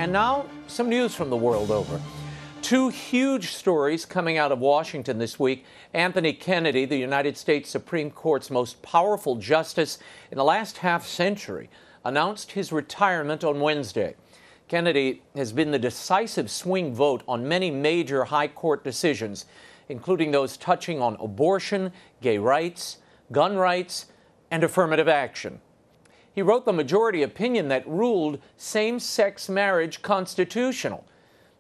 And now, some news from the world over. Two huge stories coming out of Washington this week. Anthony Kennedy, the United States Supreme Court's most powerful justice in the last half-century, announced his retirement on Wednesday. Kennedy has been the decisive swing vote on many major high court decisions, including those touching on abortion, gay rights, gun rights, and affirmative action. He wrote the majority opinion that ruled same-sex marriage constitutional.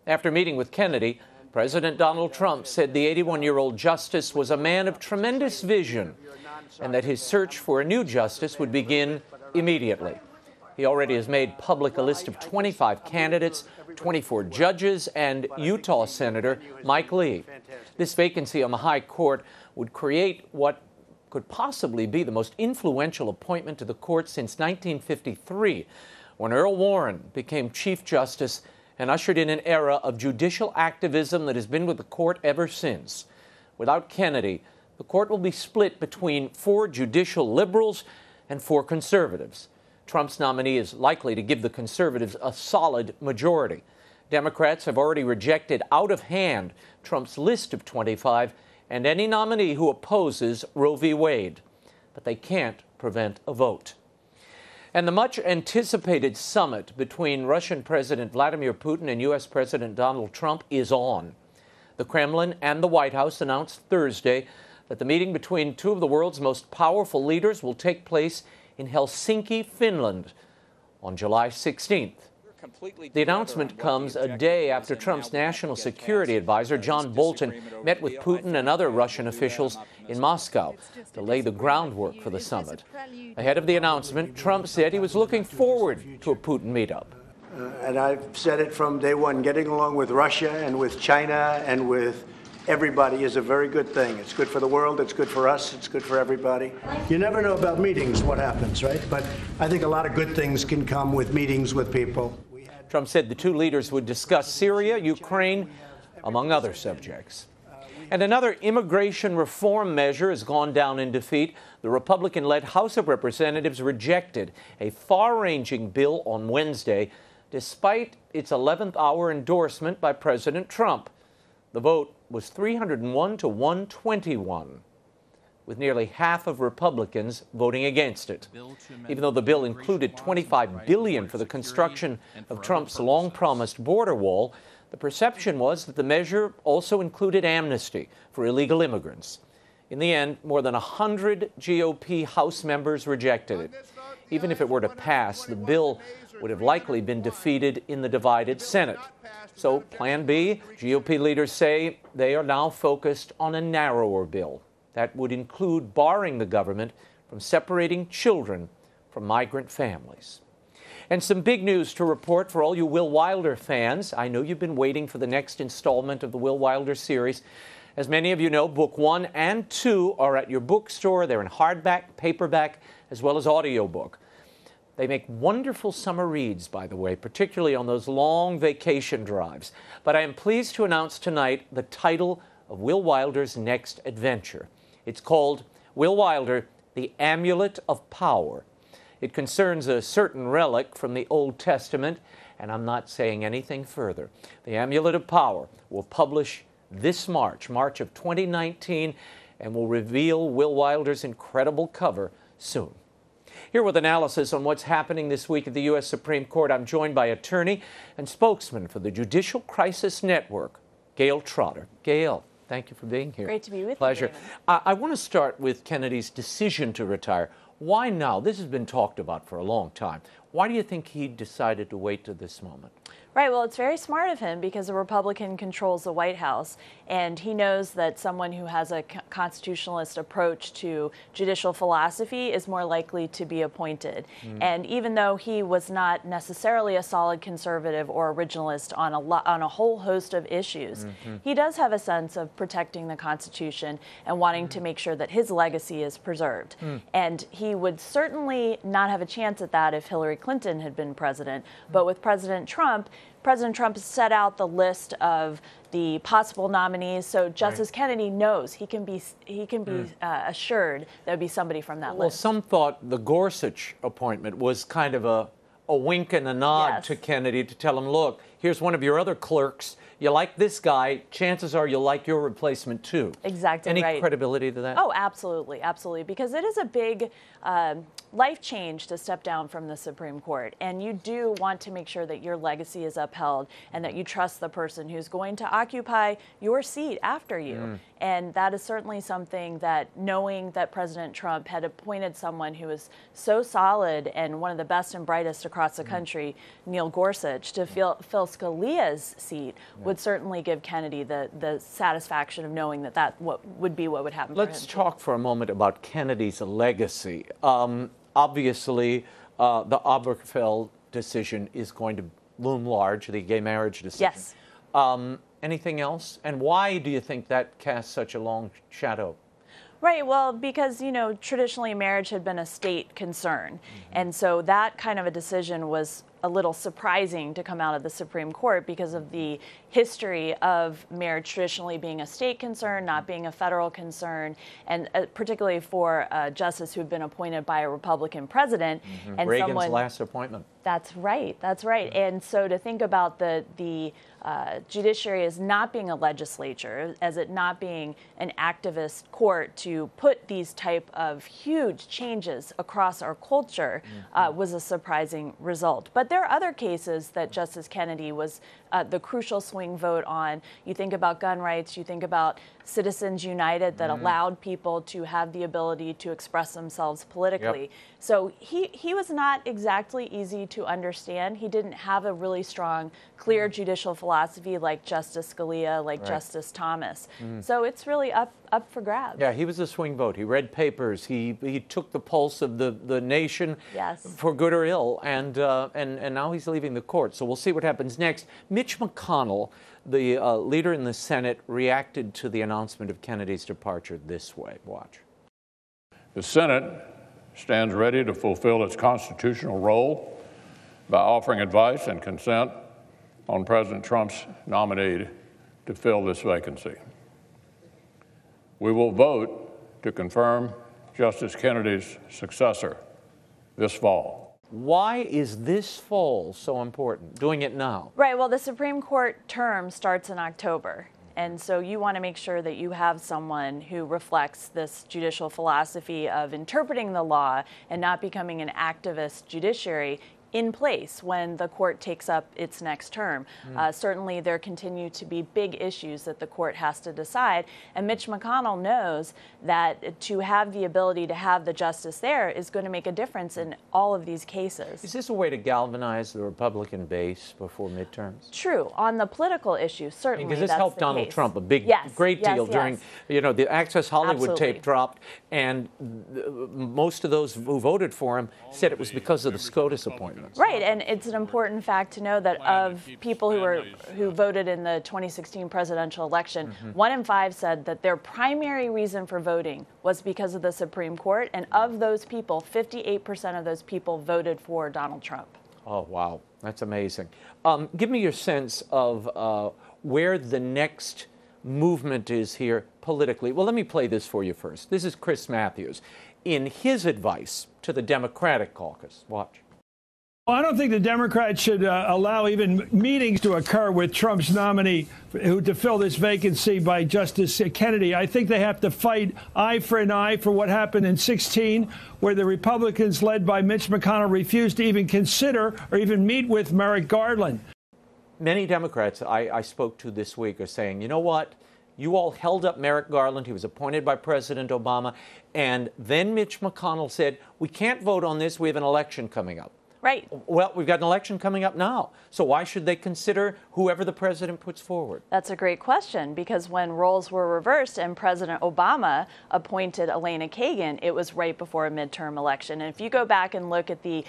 After meeting with Kennedy, President Donald Trump said the 81-year-old justice was a man of tremendous vision and that his search for a new justice would begin immediately. He already has made public a list of 25 candidates, 24 judges, and Utah Senator Mike Lee. This vacancy on the High Court would create what could possibly be the most influential appointment to the court since 1953, when Earl Warren became Chief Justice and ushered in an era of judicial activism that has been with the court ever since. Without Kennedy, the court will be split between 4 judicial liberals and 4 conservatives. Trump's nominee is likely to give the conservatives a solid majority. Democrats have already rejected out of hand Trump's list of 25 and any nominee who opposes Roe v. Wade. But they can't prevent a vote. And the much-anticipated summit between Russian President Vladimir Putin and U.S. President Donald Trump is on. The Kremlin and the White House announced Thursday that the meeting between two of the world's most powerful leaders will take place in Helsinki, Finland, on July 16th. The announcement comes a day after Trump's national security advisor, John Bolton, met with Putin and other Russian officials in Moscow to lay the groundwork for the summit. Ahead of the announcement, Trump said he was looking forward to a Putin meetup. And I've said it from day one, getting along with Russia and with China and with everybody is a very good thing. It's good for the world, it's good for us, it's good for everybody. You never know about meetings, what happens, right? But I think a lot of good things can come with meetings with people. Trump said the two leaders would discuss Syria, Ukraine, among other subjects. And another immigration reform measure has gone down in defeat. The Republican-led House of Representatives rejected a far-ranging bill on Wednesday, despite its 11th-hour endorsement by President Trump. The vote was 301 to 121. With nearly half of Republicans voting against it. Even though the bill included $25 billion for the construction of Trump's long-promised border wall, the perception was that the measure also included amnesty for illegal immigrants. In the end, more than 100 GOP House members rejected it. Even if it were to pass, the bill would have likely been defeated in the divided Senate. So, Plan B, GOP leaders say they are now focused on a narrower bill. That would include barring the government from separating children from migrant families. And some big news to report for all you Will Wilder fans. I know you've been waiting for the next installment of the Will Wilder series. As many of you know, Book 1 and 2 are at your bookstore. They're in hardback, paperback, as well as audiobook. They make wonderful summer reads, by the way, particularly on those long vacation drives. But I am pleased to announce tonight the title of Will Wilder's next adventure. It's called Will Wilder, The Amulet of Power. It concerns a certain relic from the Old Testament, and I'm not saying anything further. The Amulet of Power will publish this March of 2019, and will reveal Will Wilder's incredible cover soon. Here with analysis on what's happening this week at the U.S. Supreme Court, I'm joined by attorney and spokesman for the Judicial Crisis Network, Gayle Trotter. Gayle, thank you for being here. Great to be with you. Pleasure. I want to start with Kennedy's decision to retire. Why now? This has been talked about for a long time. Why do you think he decided to wait to this moment? Right, well, it's very smart of him because a Republican controls the White House, and he knows that someone who has a constitutionalist approach to judicial philosophy is more likely to be appointed. And even though he was not necessarily a solid conservative or originalist on a whole host of issues, he does have a sense of protecting the Constitution and wanting to make sure that his legacy is preserved. And he would certainly not have a chance at that if Hillary Clinton had been president, but with President Trump has set out the list of the possible nominees, so Justice Kennedy knows he can be assured there would be somebody from that list. Well, some thought the Gorsuch appointment was kind of a a wink and a nod to Kennedy to tell him, look, here's one of your other clerks. You like this guy, chances are you'll like your replacement too. Exactly. Any credibility to that? Oh, absolutely, absolutely. Because it is a big life change to step down from the Supreme Court. And you do want to make sure that your legacy is upheld and that you trust the person who's going to occupy your seat after you. And that is certainly something that, knowing that President Trump had appointed someone who was so solid and one of the best and brightest across the country, Neil Gorsuch, to fill Scalia's seat would certainly give Kennedy the satisfaction of knowing that would be what would happen for him. Let's talk for a moment about Kennedy's legacy. Obviously, the Obergefell decision is going to loom large, the gay marriage decision. Yes. Anything else? And why do you think that casts such a long shadow? Right, well, because, traditionally marriage had been a state concern. And so that kind of a decision was a little surprising to come out of the Supreme Court because of the history of marriage traditionally being a state concern, not being a federal concern, and particularly for a justice who had been appointed by a Republican president. And Reagan's last appointment. That's right. That's right. And so to think about the judiciary as not being a legislature, as it not being an activist court to put these type of huge changes across our culture was a surprising result. But there are other cases that Justice Kennedy was the crucial swing vote on. You think about gun rights, you think about Citizens United that allowed people to have the ability to express themselves politically. So he was not exactly easy to understand. He didn't have a really strong, clear judicial philosophy like Justice Scalia, like Justice Thomas. So it's really up for grabs. Yeah, he was a swing vote. He read papers. He took the pulse of the nation for good or ill, and now he's leaving the court. So we'll see what happens next. Mitch McConnell, the leader in the Senate, reacted to the announcement of Kennedy's departure this way. Watch. The Senate stands ready to fulfill its constitutional role by offering advice and consent on President Trump's nominee to fill this vacancy. We will vote to confirm Justice Kennedy's successor this fall. Why is this fall so important, doing it now? Right, well, the Supreme Court term starts in October. And so you want to make sure that you have someone who reflects this judicial philosophy of interpreting the law and not becoming an activist judiciary in place when the court takes up its next term. Certainly there continue to be big issues that the court has to decide, and Mitch McConnell knows that to have the ability to have the justice there is going to make a difference in all of these cases. Is this a way to galvanize the Republican base before midterms? True. On the political issue, certainly because this that's helped the Donald case. Trump a great deal during, the Access Hollywood tape dropped, and most of those who voted for him said it was because of the SCOTUS appointment. Right, and it's an important fact to know that of people who voted in the 2016 presidential election, 1 in 5 said that their primary reason for voting was because of the Supreme Court, and of those people, 58% of those people voted for Donald Trump. Oh, wow, that's amazing. Give me your sense of where the next movement is here politically. Well, let me play this for you first. This is Chris Matthews in his advice to the Democratic caucus. Watch. Well, I don't think the Democrats should allow even meetings to occur with Trump's nominee to fill this vacancy by Justice Kennedy. I think they have to fight eye for an eye for what happened in 2016, where the Republicans led by Mitch McConnell refused to even consider or even meet with Merrick Garland. Many Democrats I spoke to this week are saying, you know what? You all held up Merrick Garland. He was appointed by President Obama. And then Mitch McConnell said, we can't vote on this. We have an election coming up. Right. Well, we've got an election coming up now. So why should they consider whoever the president puts forward? That's a great question, because when roles were reversed and President Obama appointed Elena Kagan, it was right before a midterm election. And if you go back and look at the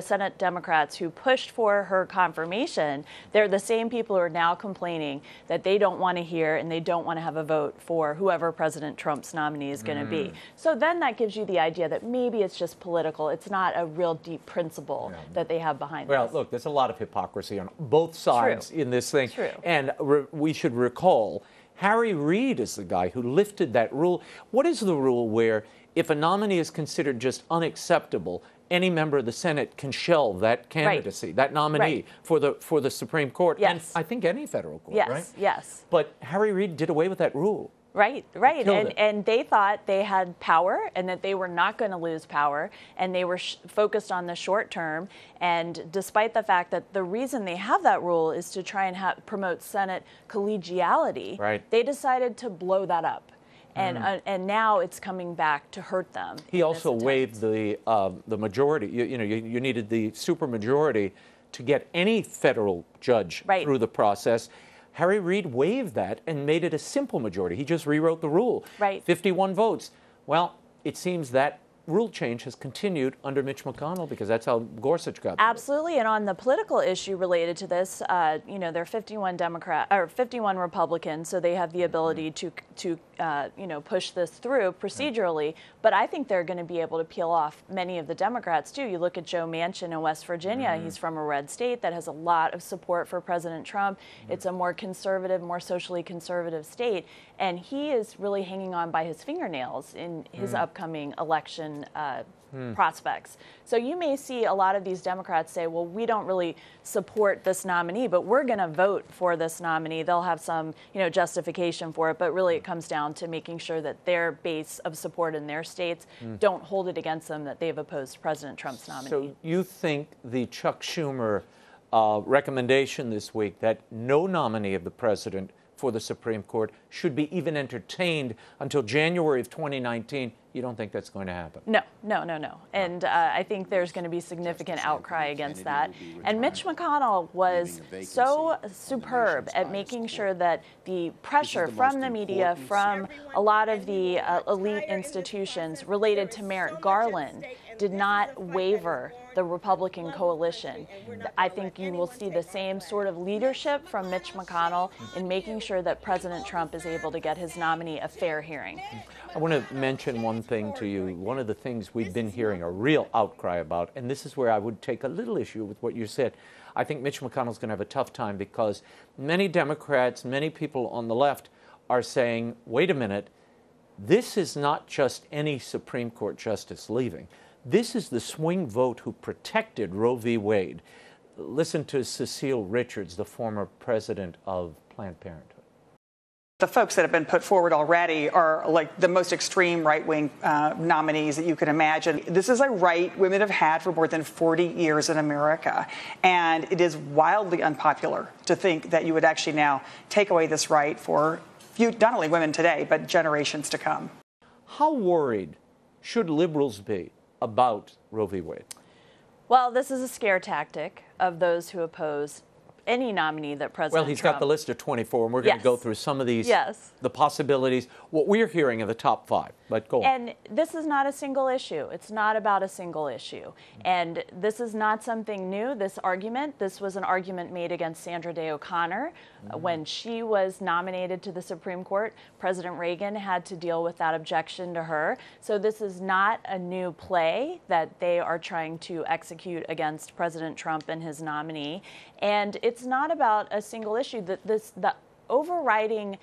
Senate Democrats who pushed for her confirmation, they're the same people who are now complaining that they don't want to hear and they don't want to have a vote for whoever President Trump's nominee is going to be. So then that gives you the idea that maybe it's just political. It's not a real deep principle that they have behind Well, this. look, there's a lot of hypocrisy on both sides in this thing. True. And we should recall, Harry Reid is the guy who lifted that rule. What is the rule where if a nominee is considered just unacceptable, any member of the Senate can shelve that candidacy, that nominee for the Supreme Court, and I think any federal court, right? Yes. But Harry Reid did away with that rule. Right. And they thought they had power and that they were not going to lose power, and they were focused on the short term. And despite the fact that the reason they have that rule is to try and promote Senate collegiality, they decided to blow that up. And now it's coming back to hurt them. He also waived the majority. You needed the supermajority to get any federal judge through the process. Harry Reid waived that and made it a simple majority. He just rewrote the rule. 51 votes. Well, it seems that rule change has continued under Mitch McConnell, because that's how Gorsuch got there. Absolutely. And on the political issue related to this, there are 51 Republicans, so they have the ability to push this through procedurally. But I think they're going to be able to peel off many of the Democrats too. You look at Joe Manchin in West Virginia. He's from a red state that has a lot of support for President Trump. It's a more conservative, more socially conservative state, and he is really hanging on by his fingernails in his upcoming election prospects. So you may see a lot of these Democrats say, well, we don't really support this nominee, but we're going to vote for this nominee. They'll have some, justification for it, but really it comes down to making sure that their base of support in their states don't hold it against them that they've opposed President Trump's nominee. So you think the Chuck Schumer recommendation this week that no nominee of the president for the Supreme Court should be even entertained until January of 2019, you don't think that's going to happen? No. And I think there's going to be significant outcry against that. And Mitch McConnell was so superb at making sure that the pressure from the media, from a lot of the elite institutions related to Merrick Garland, did not waver the Republican coalition. I think you will see the same sort of leadership from Mitch McConnell in making sure that President Trump is able to get his nominee a fair hearing. I want to mention one thing to you. One of the things we've been hearing a real outcry about, and this is where I would take a little issue with what you said. I think Mitch McConnell's going to have a tough time, because many Democrats, many people on the left are saying, wait a minute, this is not just any Supreme Court justice leaving. This is the swing vote who protected Roe v. Wade. Listen to Cecile Richards, the former president of Planned Parenthood. The folks that have been put forward already are like the most extreme right-wing nominees that you can imagine. This is a right women have had for more than 40 years in America. And it is wildly unpopular to think that you would actually now take away this right for not only women today, but generations to come. How worried should liberals be about Roe v. Wade? Well, this is a scare tactic of those who oppose any nominee that President Trump... Well, he's got the list of 24, and we're going to go through some of these, the possibilities, what we're hearing in the top 5. But go on. And this is not a single issue. It's not about a single issue. And this is not something new, this argument. This was an argument made against Sandra Day O'Connor when she was nominated to the Supreme Court. President Reagan had to deal with that objection to her. So this is not a new play that they are trying to execute against President Trump and his nominee. And it's not about a single issue. The overriding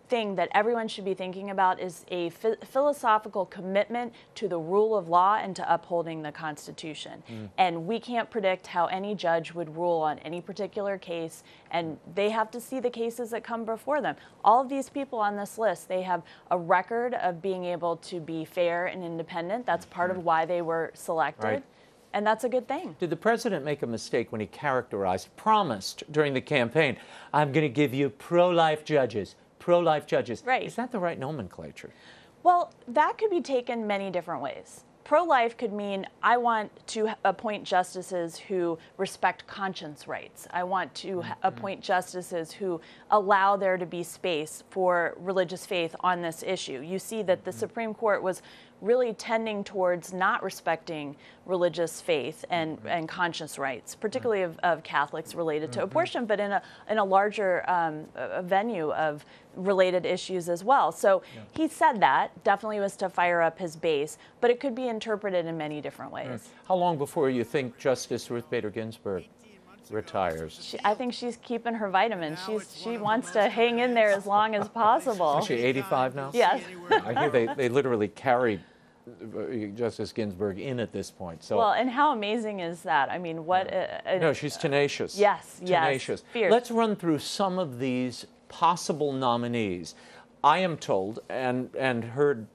thing that everyone should be thinking about is a philosophical commitment to the rule of law and to upholding the Constitution. And we can't predict how any judge would rule on any particular case, and they have to see the cases that come before them. All of these people on this list, they have a record of being able to be fair and independent. That's part of why they were selected. And that's a good thing. Did the president make a mistake when he promised during the campaign, I'm going to give you pro-life judges? Pro-life judges. Is that the right nomenclature? Well, that could be taken many different ways. Pro-life could mean I want to appoint justices who respect conscience rights. I want to appoint justices who allow there to be space for religious faith on this issue. You see that the Supreme Court was really tending towards not respecting religious faith and conscience rights, particularly of Catholics related to abortion, but in a larger venue of related issues as well. So he said that definitely was to fire up his base, but it could be interpreted in many different ways. How long before you think Justice Ruth Bader Ginsburg retires? I think she's keeping her vitamins. She wants to hang in there as long as possible. Is she 85 now? Yes. I hear they literally carry Justice Ginsburg in at this point. So, well, and how amazing is that? I mean, what? No, she's tenacious. Yes, tenacious. Yes. Fierce. Let's run through some of these possible nominees. I am told and heard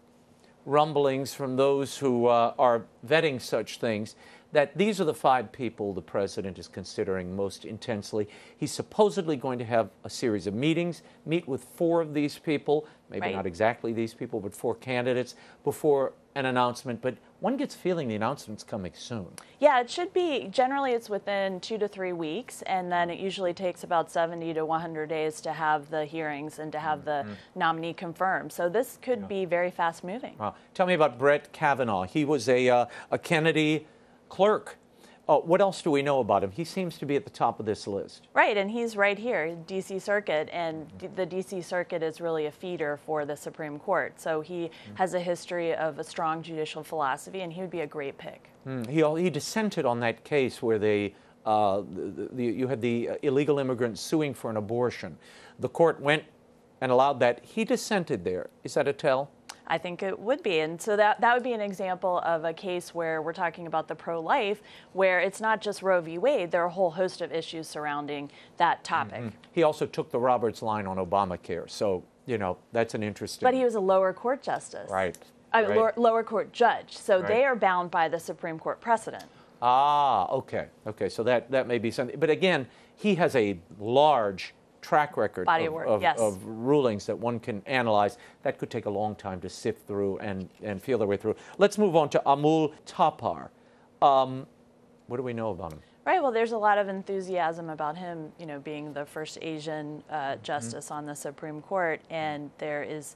rumblings from those who are vetting such things that these are the 5 people the president is considering most intensely. He's supposedly going to have a series of meetings, meet with 4 of these people, maybe not exactly these people, but 4 candidates before an announcement. But one gets the feeling the announcement's coming soon. Yeah, it should be. Generally, it's within 2 to 3 weeks, and then it usually takes about 70 to 100 days to have the hearings and to have the nominee confirmed. So this could be very fast moving. Wow. Tell me about Brett Kavanaugh. He was a Kennedy clerk. What else do we know about him? He seems to be at the top of this list. Right, and he's right here, D.C. Circuit, and the D.C. Circuit is really a feeder for the Supreme Court. So he has a history of a strong judicial philosophy, and he would be a great pick. He dissented on that case where you had the illegal immigrants suing for an abortion. The court went and allowed that. He dissented there. Is that a tell? I think it would be. And so that would be an example of a case where we're talking about the pro-life, where it's not just Roe v. Wade. There are a whole host of issues surrounding that topic. He also took the Roberts line on Obamacare. So, that's an interesting... But he was a lower court justice. Right. Lower court judge. So they are bound by the Supreme Court precedent. Ah, okay. Okay, so that may be something. But again, he has a large track record of rulings that one can analyze. That could take a long time to sift through and feel their way through. Let's move on to Amul Tapar. What do we know about him? Right, well, there's a lot of enthusiasm about him, being the first Asian justice on the Supreme Court, and there is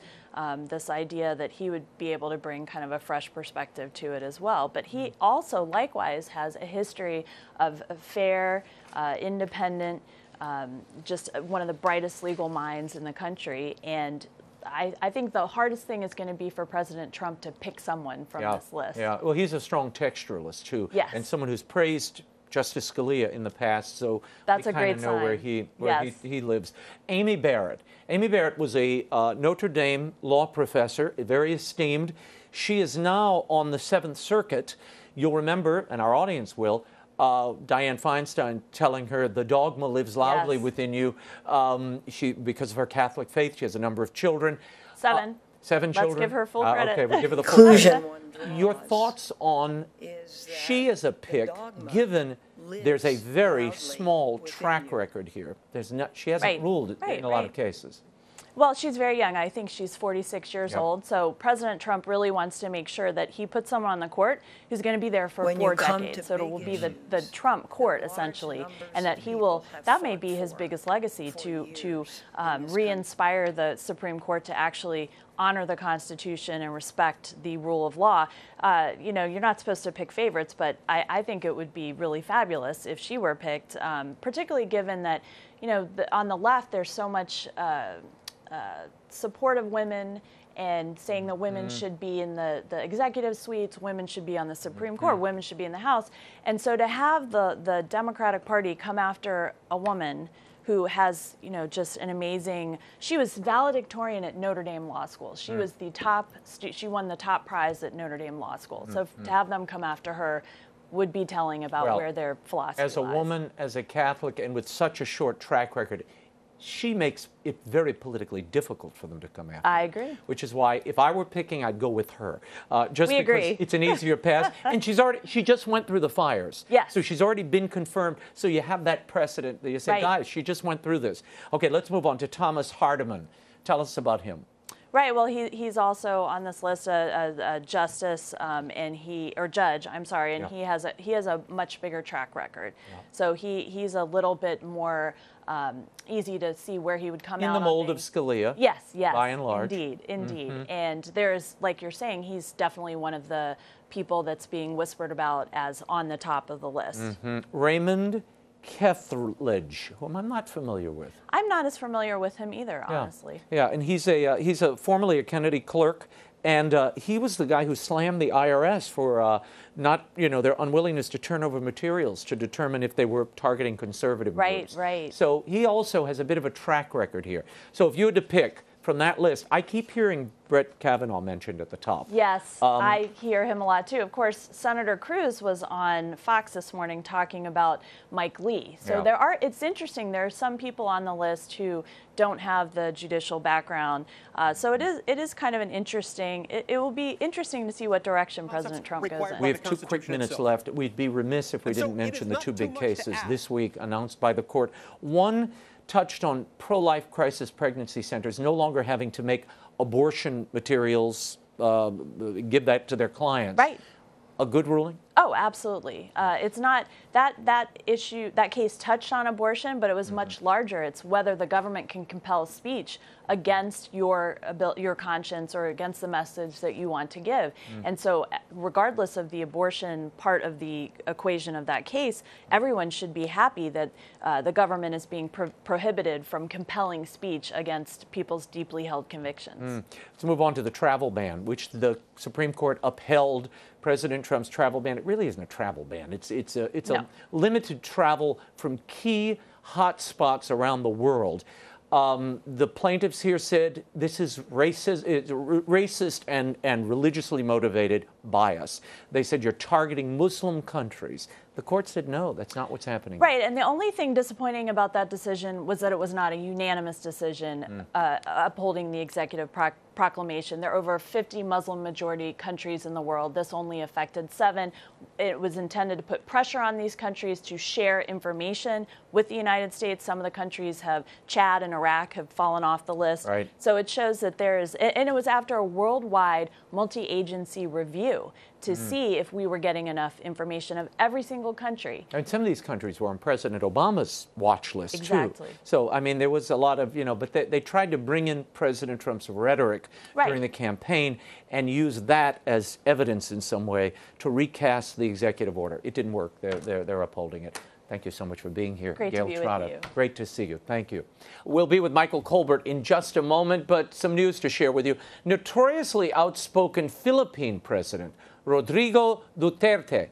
this idea that he would be able to bring kind of a fresh perspective to it as well. But he also, likewise, has a history of fair, independent, just one of the brightest legal minds in the country, and I think the hardest thing is going to be for President Trump to pick someone from this list. Yeah, well, he's a strong textualist, too, and someone who's praised Justice Scalia in the past, so that's we kind of know where he lives. Amy Barrett. Amy Barrett was a Notre Dame law professor, very esteemed. She is now on the 7th Circuit. You'll remember, and our audience will, Dianne Feinstein telling her the dogma lives loudly within you. Because of her Catholic faith, she has a number of children. 7. 7 children. Let's give her full credit. Okay, we'll give her the full credit. Your thoughts on she as a pick, given there's a very small track record here. She hasn't ruled in a lot of cases. Well, she's very young. I think she's 46 years old. So President Trump really wants to make sure that he puts someone on the court who's going to be there for 4 decades. So it will be the Trump court, essentially, and that may be his biggest legacy, to re-inspire the Supreme Court to actually honor the Constitution and respect the rule of law. You're not supposed to pick favorites, but I think it would be really fabulous if she were picked, particularly given that, on the left there's so much support of women and saying that women should be in the executive suites, women should be on the Supreme Court, women should be in the House. And so to have the Democratic Party come after a woman who has, just an amazing, she was valedictorian at Notre Dame Law School. She was the top, she won the top prize at Notre Dame Law School. So to have them come after her would be telling about where their philosophy lies. As a woman, as a Catholic, and with such a short track record, she makes it very politically difficult for them to come after. I agree. Which is why, if I were picking, I'd go with her. We agree. It's an easier pass, and she just went through the fires. Yes. So she's already been confirmed. So you have that precedent that you say, guys, she just went through this. Okay, let's move on to Thomas Hardiman. Tell us about him. Right. Well, he's also on this list, a justice, or judge. I'm sorry, and he has a much bigger track record. Yeah. So he's a little bit more easy to see where he would come out in the mold of Scalia. Yes. By and large. Indeed. And there's, like you're saying, he's definitely one of the people that's being whispered about as on the top of the list. Raymond Kethledge, whom I'm not familiar with. I'm not as familiar with him either, honestly. Yeah, and he's formerly a Kennedy clerk, and he was the guy who slammed the IRS for their unwillingness to turn over materials to determine if they were targeting conservative groups. Right. So he also has a bit of a track record here. So if you had to pick from that list. I keep hearing Brett Kavanaugh mentioned at the top. Yes, I hear him a lot too. Of course, Senator Cruz was on Fox this morning talking about Mike Lee. So it's interesting, there are some people on the list who don't have the judicial background. So it is kind of an interesting, it will be interesting to see what direction President Trump goes in. We have 2 quick minutes left. We'd be remiss if we didn't mention the 2 big cases this week announced by the court. One touched on pro-life crisis pregnancy centers no longer having to make abortion materials, give that to their clients. Right. A good ruling? Oh, absolutely. It's not that issue, that case touched on abortion, but it was much larger. It's whether the government can compel speech against your conscience or against the message that you want to give. And so regardless of the abortion part of the equation of that case, everyone should be happy that the government is being prohibited from compelling speech against people's deeply held convictions. Let's move on to the travel ban, which the Supreme Court upheld. President Trump's travel ban. It really isn't a travel ban. It's a limited travel from key hot spots around the world. The plaintiffs here said this is racist and religiously motivated bias. They said you're targeting Muslim countries. The court said no, that's not what's happening. Right, and the only thing disappointing about that decision was that it was not a unanimous decision upholding the executive proclamation. There are over 50 Muslim-majority countries in the world. This only affected 7. It was intended to put pressure on these countries to share information with the United States. Some of the countries Chad and Iraq have fallen off the list. Right. So it shows that and it was after a worldwide multi-agency review to see if we were getting enough information of every single country. And some of these countries were on President Obama's watch list, Exactly. too. So, I mean, there was a lot of, but they tried to bring in President Trump's rhetoric during the campaign and use that as evidence in some way to recast the executive order. It didn't work. They're upholding it. Thank you so much for being here, Gayle Trotter. With you. Great to see you. Thank you. We'll be with Michael Colbert in just a moment, but some news to share with you. Notoriously outspoken Philippine President Rodrigo Duterte,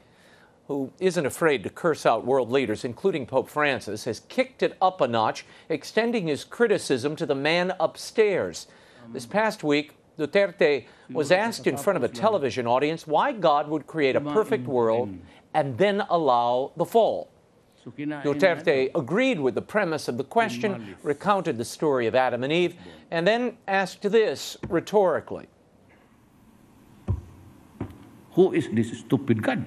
who isn't afraid to curse out world leaders, including Pope Francis, has kicked it up a notch, extending his criticism to the man upstairs. This past week, Duterte was asked in front of a television audience why God would create a perfect world and then allow the fall. Duterte agreed with the premise of the question, recounted the story of Adam and Eve, and then asked this rhetorically. Who is this stupid God?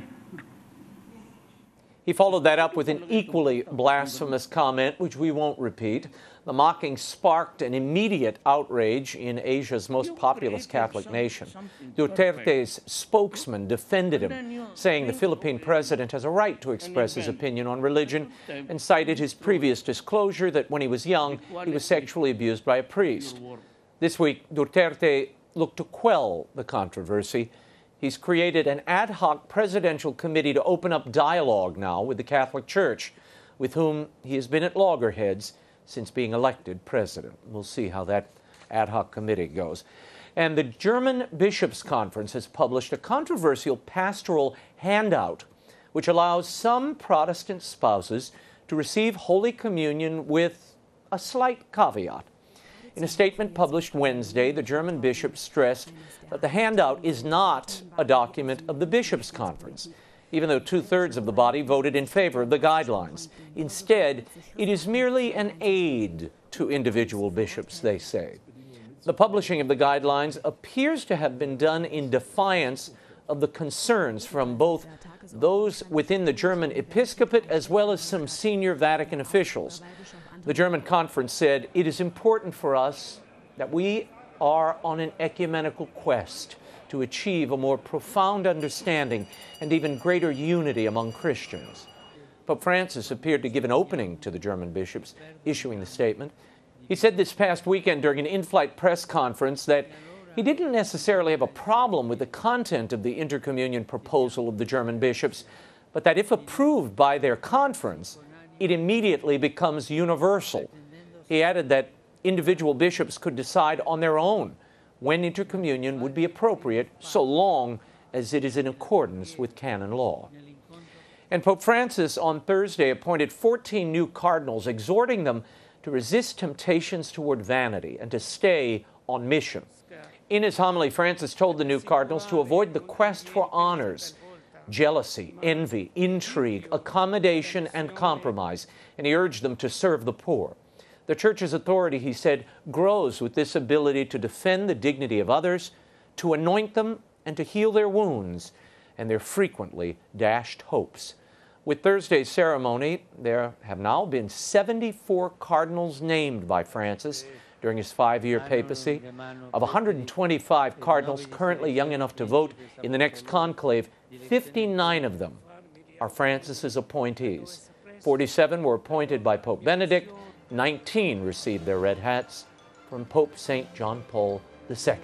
He followed that up with an equally blasphemous comment, which we won't repeat. The mocking sparked an immediate outrage in Asia's most populous Catholic nation. Duterte's spokesman defended him, saying the Philippine president has a right to express his opinion on religion, and cited his previous disclosure that when he was young, he was sexually abused by a priest. This week, Duterte looked to quell the controversy. He's created an ad hoc presidential committee to open up dialogue now with the Catholic Church, with whom he has been at loggerheads since being elected president. We'll see how that ad hoc committee goes. And the German Bishops' Conference has published a controversial pastoral handout which allows some Protestant spouses to receive Holy Communion with a slight caveat. In a statement published Wednesday, the German bishops stressed that the handout is not a document of the Bishops' Conference, even though 2/3 of the body voted in favor of the guidelines. Instead, it is merely an aid to individual bishops, they say. The publishing of the guidelines appears to have been done in defiance of the concerns from both those within the German episcopate as well as some senior Vatican officials. The German conference said, "It is important for us that we are on an ecumenical quest to achieve a more profound understanding and even greater unity among Christians." Pope Francis appeared to give an opening to the German bishops, issuing the statement. He said this past weekend during an in-flight press conference that he didn't necessarily have a problem with the content of the intercommunion proposal of the German bishops, but that if approved by their conference, it immediately becomes universal. He added that individual bishops could decide on their own when intercommunion would be appropriate, so long as it is in accordance with canon law. And Pope Francis on Thursday appointed 14 new cardinals, exhorting them to resist temptations toward vanity and to stay on mission. In his homily, Francis told the new cardinals to avoid the quest for honors, jealousy, envy, intrigue, accommodation, and compromise, and he urged them to serve the poor. The Church's authority, he said, grows with this ability to defend the dignity of others, to anoint them, and to heal their wounds and their frequently dashed hopes. With Thursday's ceremony, there have now been 74 cardinals named by Francis during his 5-year papacy. Of 125 cardinals currently young enough to vote in the next conclave, 59 of them are Francis's appointees. 47 were appointed by Pope Benedict, 19 received their red hats from Pope St. John Paul II.